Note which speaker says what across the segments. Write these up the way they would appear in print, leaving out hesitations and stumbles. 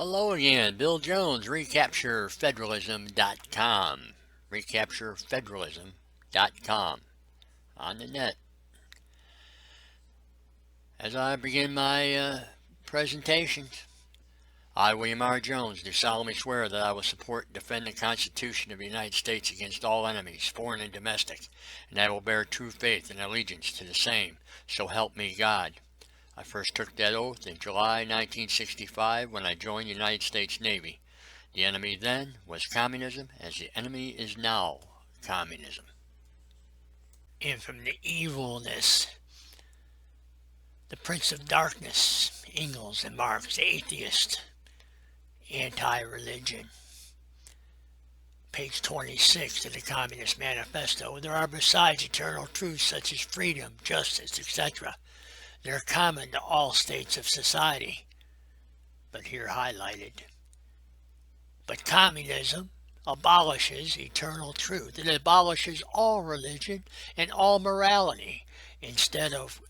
Speaker 1: Hello again, Bill Jones, recapturefederalism.com. Recapturefederalism.com on the net. As I begin my presentations, I, William R. Jones, do solemnly swear that I will support and defend the Constitution of the United States against all enemies, foreign and domestic, and I will bear true faith and allegiance to the same, so help me God. I first took that oath in July 1965 when I joined the United States Navy. The enemy then was communism, as the enemy is now communism. And from the evilness, the Prince of Darkness, Engels and Marx, the atheist, anti-religion. Page 26 of the Communist Manifesto. There are besides eternal truths such as freedom, justice, etc. They are common to all states of society, but here highlighted. But communism abolishes eternal truth. It abolishes all religion and all morality instead of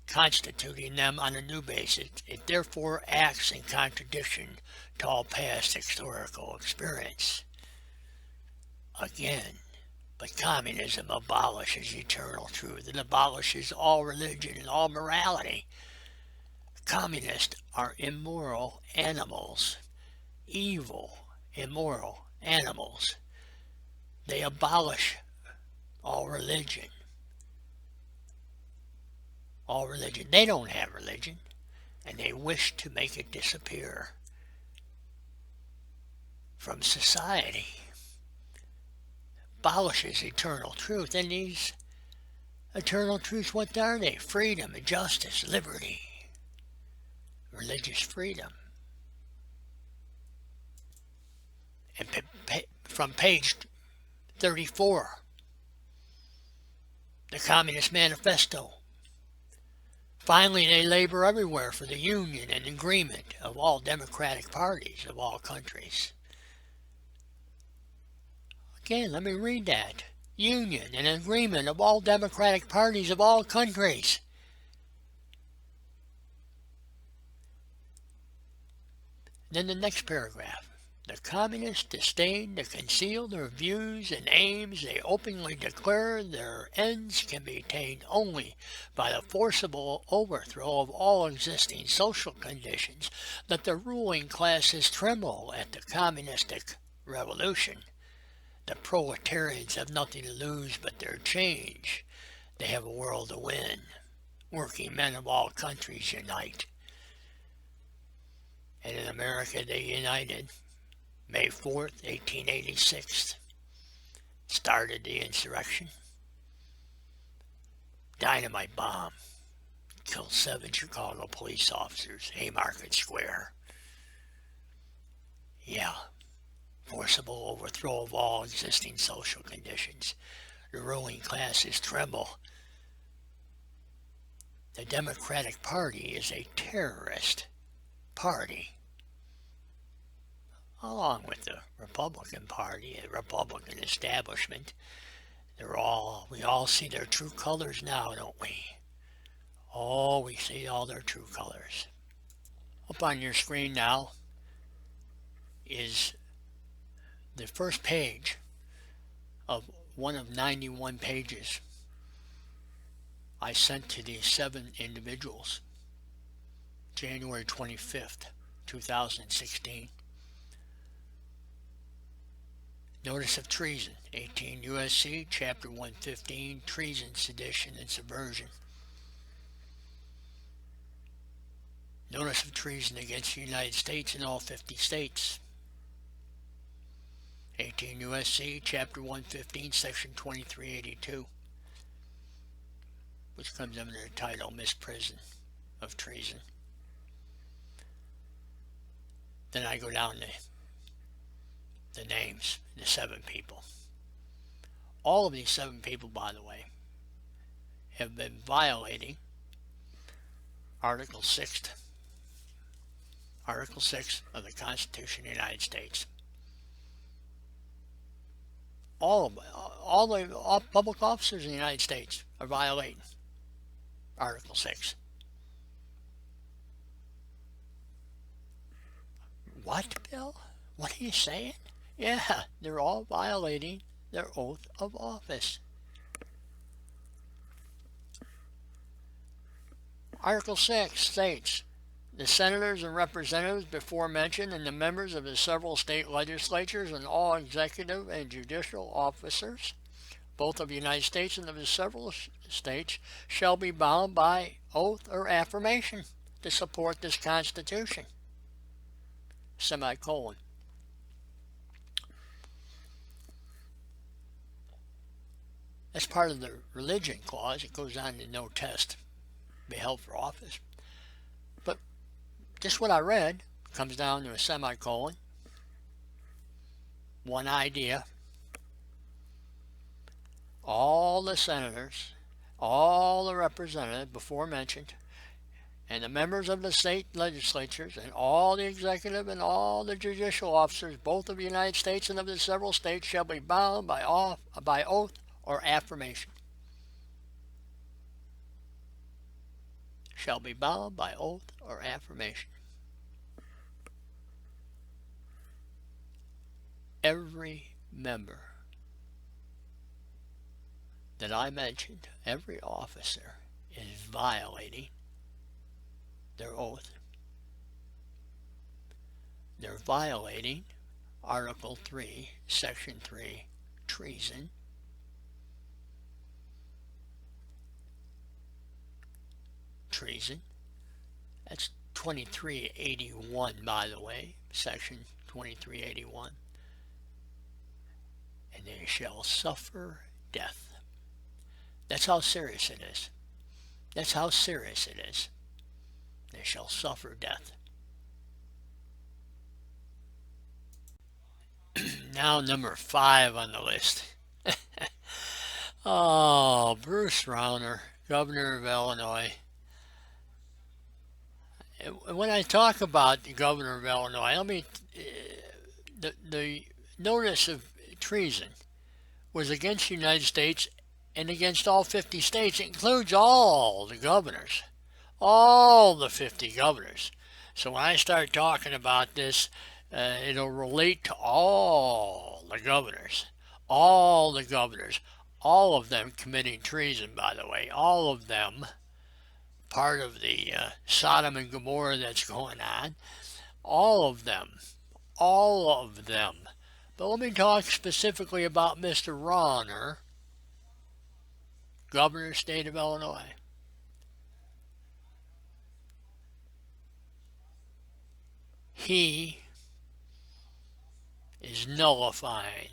Speaker 1: constituting them on a new basis. It therefore acts in contradiction to all past historical experience. Again, but communism abolishes eternal truth. It abolishes all religion and all morality. Communists are immoral animals, evil, immoral animals. They abolish all religion. All religion. They don't have religion, and they wish to make it disappear from society. Abolishes eternal truth, and these eternal truths, what are they? Freedom, justice, liberty, religious freedom. And from page 34, the Communist Manifesto. Finally, they labor everywhere for the union and agreement of all democratic parties of all countries. Again, let me read that. Union and agreement of all democratic parties of all countries. Then the next paragraph. The communists disdain to conceal their views and aims. They openly declare their ends can be attained only by the forcible overthrow of all existing social conditions, that the ruling classes tremble at the communistic revolution. The proletarians have nothing to lose but their change. They have a world to win. Working men of all countries unite. And in America they united. May 4th, 1886, started the insurrection. Dynamite bomb killed 7 Chicago police officers, Haymarket Square. Yeah, forcible overthrow of all existing social conditions. The ruling classes tremble. The Democratic Party is a terrorist party, along with the Republican Party, the Republican establishment. We all see their true colors now, don't we? Oh, we see all their true colors. Up on your screen now is the first page of one of 91 pages I sent to these 7 individuals, January 25th, 2016. Notice of treason, 18 U.S.C., Chapter 115, treason, sedition, and subversion. Notice of treason against the United States and all 50 states. 18 U.S.C., Chapter 115, Section 2382, which comes under the title Misprision of Treason. Then I go down to the names, the 7 people. All of these 7 people, by the way, have been violating Article 6 of the Constitution of the United States. All public officers in the United States are violating Article 6. What, Bill? What are you saying? Yeah, they're all violating their oath of office. Article 6 states, the senators and representatives before mentioned and the members of the several state legislatures and all executive and judicial officers, both of the United States and of the several states, shall be bound by oath or affirmation to support this Constitution. Semicolon. That's part of the religion clause. It goes on to no test be held for office. But just what I read comes down to a semicolon. One idea. All the senators, all the representatives before mentioned, and the members of the state legislatures, and all the executive and all the judicial officers, both of the United States and of the several states, shall be bound by oath or affirmation. Shall be bound by oath or affirmation. Every member that I mentioned, every officer, is violating their oath. They're violating Article 3, Section 3, treason. Treason. That's 2381, by the way, Section 2381. And they shall suffer death. That's how serious it is. That's how serious it is. They shall suffer death. Now number 5 on the list. Oh, Bruce Rauner, Governor of Illinois. When I talk about the Governor of Illinois, the notice of treason was against the United States and against all 50 states. It includes all the governors, all the 50 governors. So when I start talking about this, it'll relate to all the governors, all the governors, all of them committing treason, by the way, all of them, part of the Sodom and Gomorrah that's going on, all of them, all of them. But let me talk specifically about Mr. Rauner, Governor of the State of Illinois. He is nullifying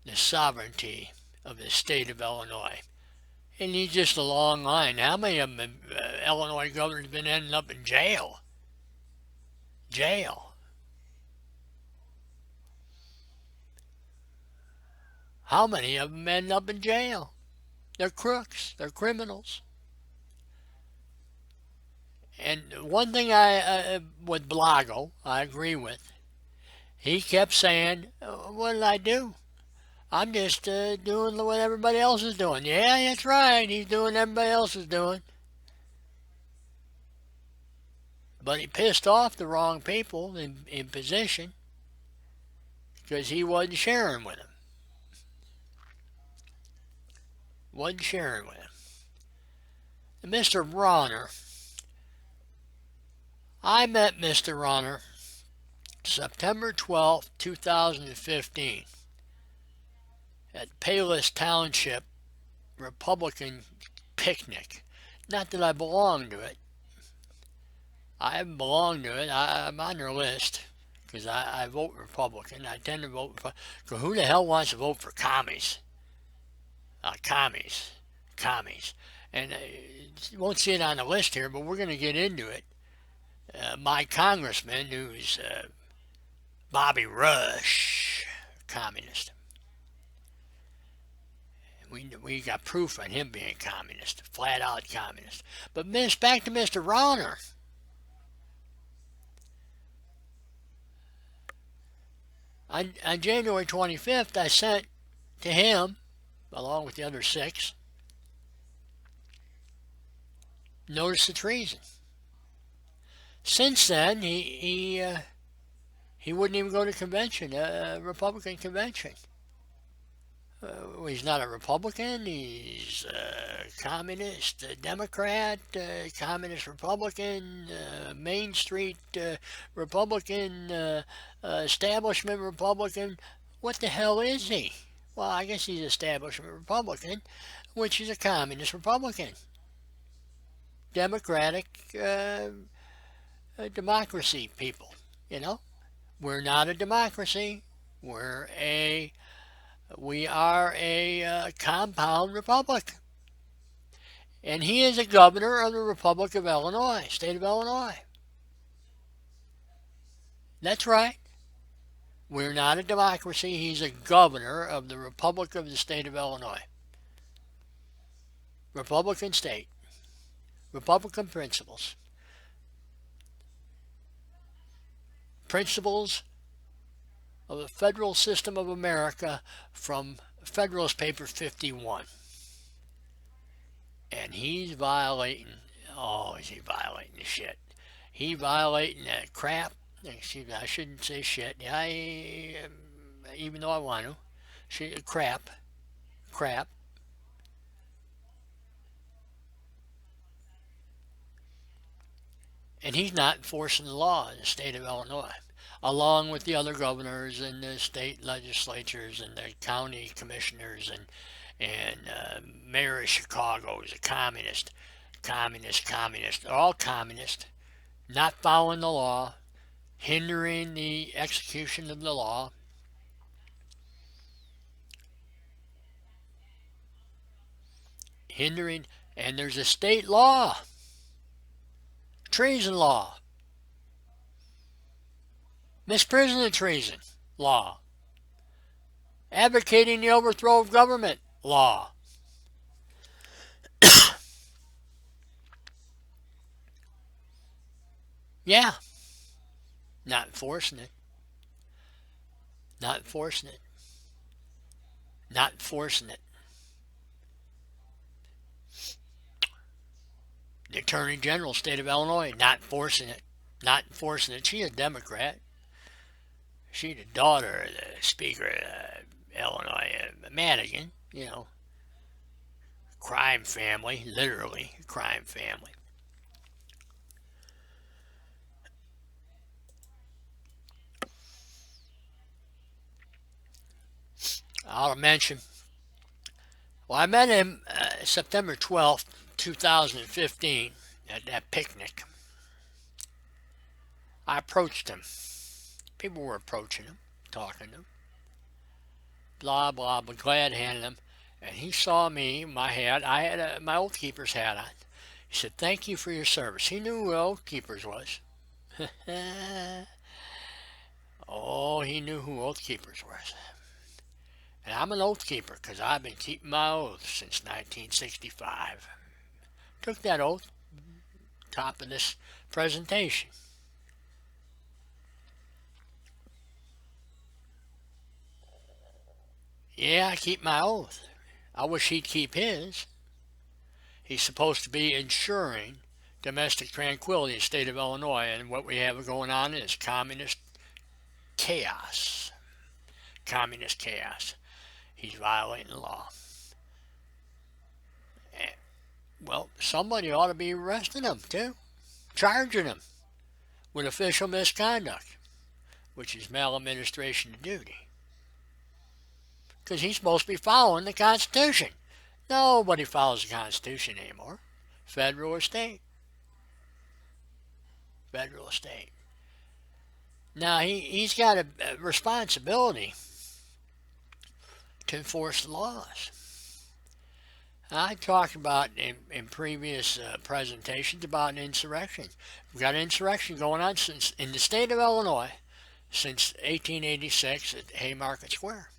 Speaker 1: the sovereignty of the state of Illinois. And he's just a long line. How many of them Illinois governors been ending up in jail? Jail. How many of them end up in jail? They're crooks. They're criminals. And one thing with Blago, I agree with. He kept saying, what did I do? I'm just doing what everybody else is doing. Yeah, that's right. He's doing what everybody else is doing. But he pissed off the wrong people in position because he wasn't sharing with them. Wasn't sharing with him. And Mr. Rauner, I met Mr. Rauner September 12, 2015 at Payless Township Republican picnic. Not that I belong to it. I haven't belonged to it. I'm on their list because I vote Republican. I tend to vote Republican. Because who the hell wants to vote for commies? Commies. And you won't see it on the list here, but we're going to get into it. My congressman, who's Bobby Rush, communist. We got proof on him being communist, flat out communist. But back to Mr. Rauner. On January 25th, I sent to him, along with the other 6, notice of treason. Since then, he wouldn't even go to convention, a Republican convention. He's not a Republican. He's a communist, a Democrat, communist Republican, Main Street Republican, establishment Republican. What the hell is he? Well, I guess he's establishment Republican, which is a communist Republican. Democratic democracy people, you know? We're not a democracy. We are a compound republic. And he is a governor of the Republic of Illinois, state of Illinois. That's right. We're not a democracy. He's a governor of the Republic of the state of Illinois. Republican state. Republican principles. Principles of the Federal System of America from Federalist Paper 51. And he's violating, is he violating the shit? He violating that crap. Excuse me, I shouldn't say shit. Even though I want to. Crap. And he's not enforcing the law in the state of Illinois, along with the other governors and the state legislatures and the county commissioners and mayor of Chicago is a communist. They're all communist, not following the law, hindering the execution of the law. And there's a state law, treason law, misprision of treason law, advocating the overthrow of government law. Yeah, not enforcing it. The Attorney General, state of Illinois, not enforcing it. She's a Democrat. She's the daughter of the Speaker of Illinois, Madigan, crime family, literally crime family. I'll mention, I met him September 12th, 2015 at that picnic. I approached him. People were approaching him, talking to him. Blah, blah, blah, glad handed him. And he saw me, my hat. I had my Oath Keepers hat on. He said, "Thank you for your service." He knew who Oath Keepers was. He knew who Oath Keepers was. And I'm an Oath Keeper because I've been keeping my oath since 1965. Took that oath, top of this presentation. Yeah, I keep my oath. I wish he'd keep his. He's supposed to be ensuring domestic tranquility in the state of Illinois, and what we have going on is communist chaos. He's violating the law. Well, somebody ought to be arresting him, too. Charging him with official misconduct, which is maladministration of duty. Because he's supposed to be following the Constitution. Nobody follows the Constitution anymore. Federal or state. Now, he's got a responsibility to enforce the laws. I talked about in previous presentations about an insurrection. We've got an insurrection going on in the state of Illinois since 1886 at Haymarket Square.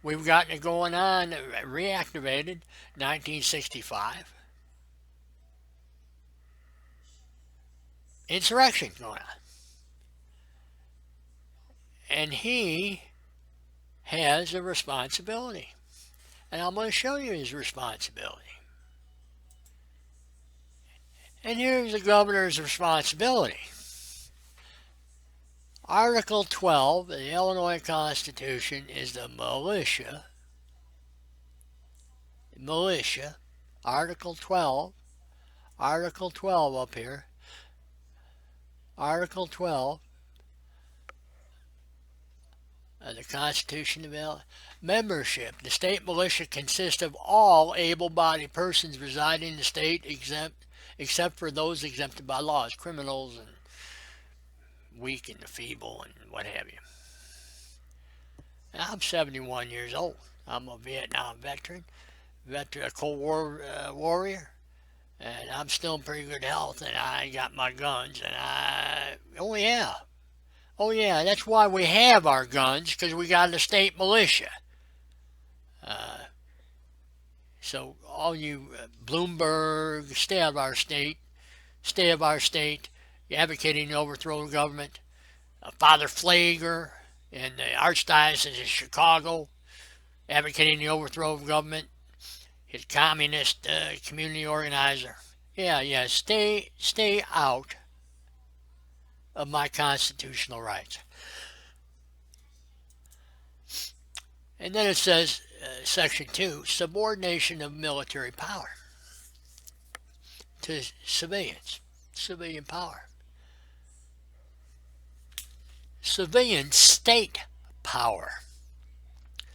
Speaker 1: We've gotten it going on, reactivated, 1965. Insurrection going on. And he has a responsibility. And I'm going to show you his responsibility. And here's the governor's responsibility. Article 12 of the Illinois Constitution is the militia. Article 12. Article 12 up here. Article 12 of the Constitution of Illinois. Membership. The state militia consists of all able-bodied persons residing in the state except for those exempted by laws, criminals and weak and the feeble and what have you. Now, I'm 71 years old. I'm a Vietnam veteran, a Cold War warrior, and I'm still in pretty good health, and I got my guns, and oh yeah, that's why we have our guns, because we got a state militia. So all you Bloomberg, stay out of our state, you're advocating the overthrow of government, Father Flager in the Archdiocese of Chicago, advocating the overthrow of government, his communist community organizer. Yeah, stay out of my constitutional rights. And then it says, Section 2, subordination of military power to civilians, civilian power. Civilian state power.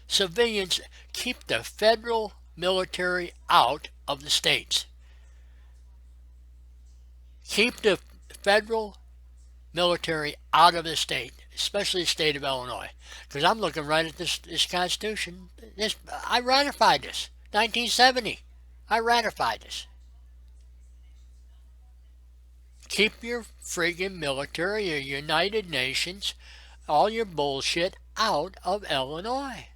Speaker 1: Civilians keep the federal military out of the states. Keep the federal military out of the state, especially the state of Illinois. Because I'm looking right at this Constitution. I ratified this. 1970. I ratified this. Keep your friggin' military, your United Nations, all your bullshit out of Illinois.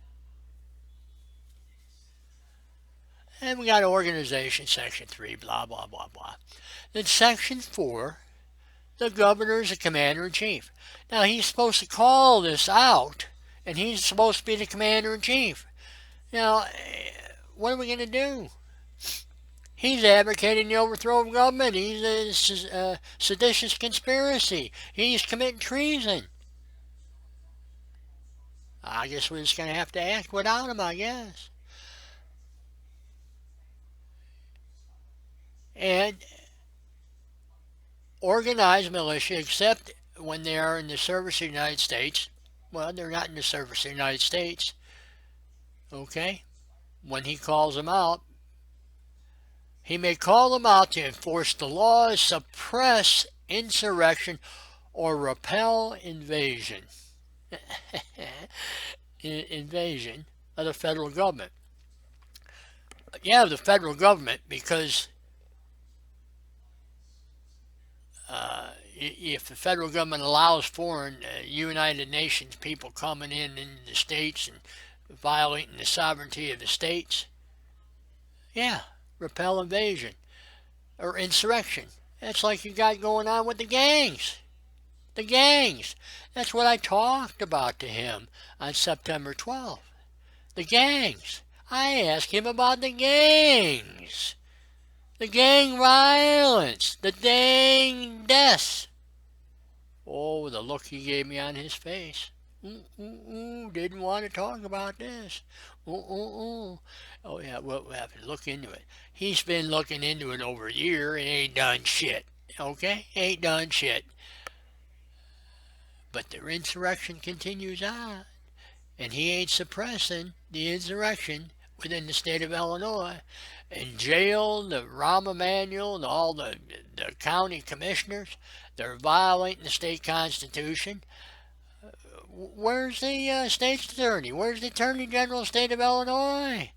Speaker 1: And we got organization, Section 3, blah, blah, blah, blah. Then Section 4, the governor is the commander-in-chief. Now, he's supposed to call this out, and he's supposed to be the commander-in-chief. Now, what are we going to do? He's advocating the overthrow of government. He's a seditious conspiracy. He's committing treason. I guess we're just going to have to act without him, I guess. And organized militia, except when they are in the service of the United States. Well, they're not in the service of the United States. Okay? When he calls them out, he may call them out to enforce the laws, suppress insurrection, or repel invasion. Invasion of the federal government. Yeah, the federal government, because if the federal government allows foreign United Nations people coming in the states and violating the sovereignty of the states, yeah, repel invasion or insurrection. That's like you got going on with the gangs. The gangs. That's what I talked about to him on September 12th. The gangs. I asked him about the gangs. The gang violence. The dang deaths. Oh, the look he gave me on his face. Didn't want to talk about this. Oh yeah, well, we have to look into it. He's been looking into it over a year and ain't done shit. Okay? Ain't done shit. But the insurrection continues on. And he ain't suppressing the insurrection within the state of Illinois. And jail, the Rahm Emanuel, and all the county commissioners, they're violating the state constitution. Where's the state's attorney? Where's the attorney general of the state of Illinois?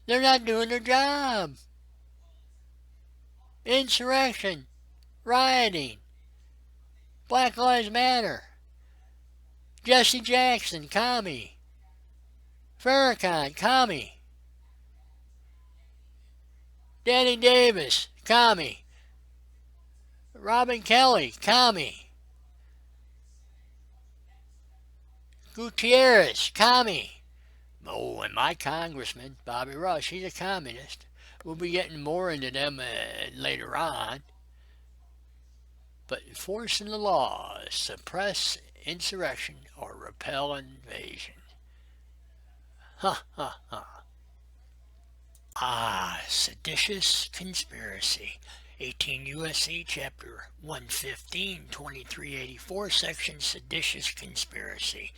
Speaker 1: They're not doing their job. Insurrection, rioting, Black Lives Matter, Jesse Jackson, commie, Farrakhan, commie, Danny Davis, commie, Robin Kelly, commie, Gutierrez, commie. Oh, and my congressman, Bobby Rush, he's a communist. We'll be getting more into them later on. But enforcing the law, suppress insurrection, or repel invasion. Ha ha ha. Seditious conspiracy. 18 U.S.C. Chapter 115, 2384, Section Seditious Conspiracy.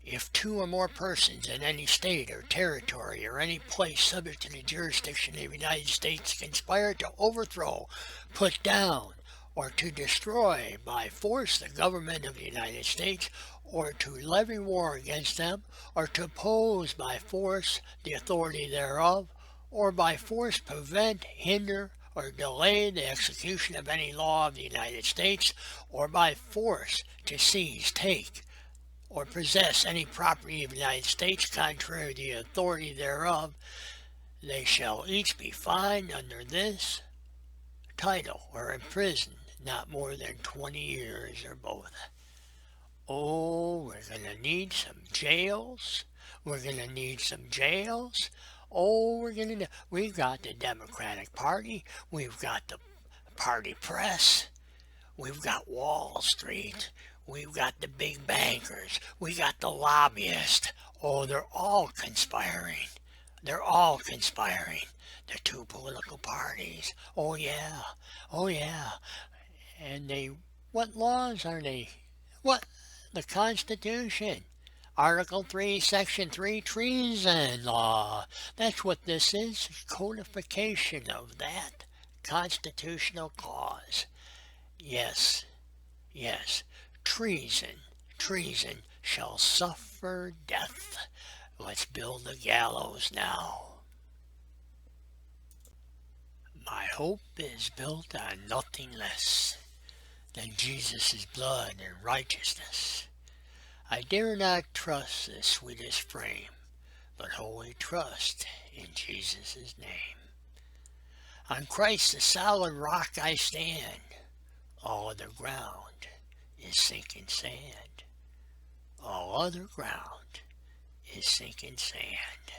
Speaker 1: If two or more persons in any state or territory or any place subject to the jurisdiction of the United States conspire to overthrow, put down, or to destroy by force the government of the United States, or to levy war against them, or to oppose by force the authority thereof, or by force prevent, hinder, or delay the execution of any law of the United States, or by force to seize, take, or possess any property of the United States contrary to the authority thereof, they shall each be fined under this title or imprisoned not more than 20 years or both. Oh, we're going to need some jails. We're going to need some jails. Oh, we've got the Democratic Party. We've got the party press. We've got Wall Street. We've got the big bankers. We got the lobbyists. Oh, they're all conspiring. They're all conspiring. The two political parties. Oh, yeah. Oh, yeah. And what laws are they? What? The Constitution. Article 3, Section 3, treason law. That's what this is. Codification of that constitutional clause. Yes. Yes. Treason shall suffer death. Let's build the gallows now. My hope is built on nothing less than Jesus' blood and righteousness. I dare not trust the sweetest frame, but wholly trust in Jesus' name. On Christ the solid rock I stand. All other ground is sinking sand. All other ground is sinking sand.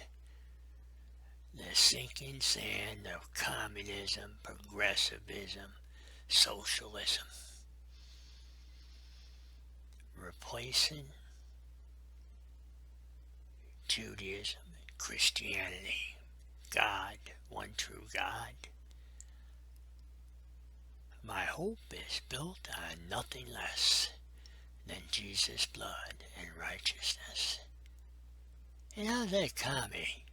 Speaker 1: The sinking sand of communism, progressivism, socialism. Replacing Judaism, Christianity, God, one true God. My hope is built on nothing less than Jesus' blood and righteousness. And how's that commie?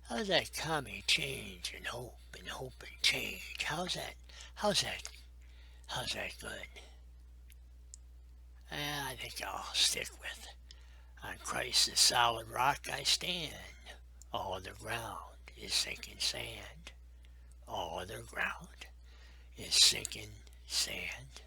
Speaker 1: How's that commie change and hope and change? How's that good? I think I'll stick with on Christ the solid rock I stand. All other ground is sinking sand. All other ground is sinking sand.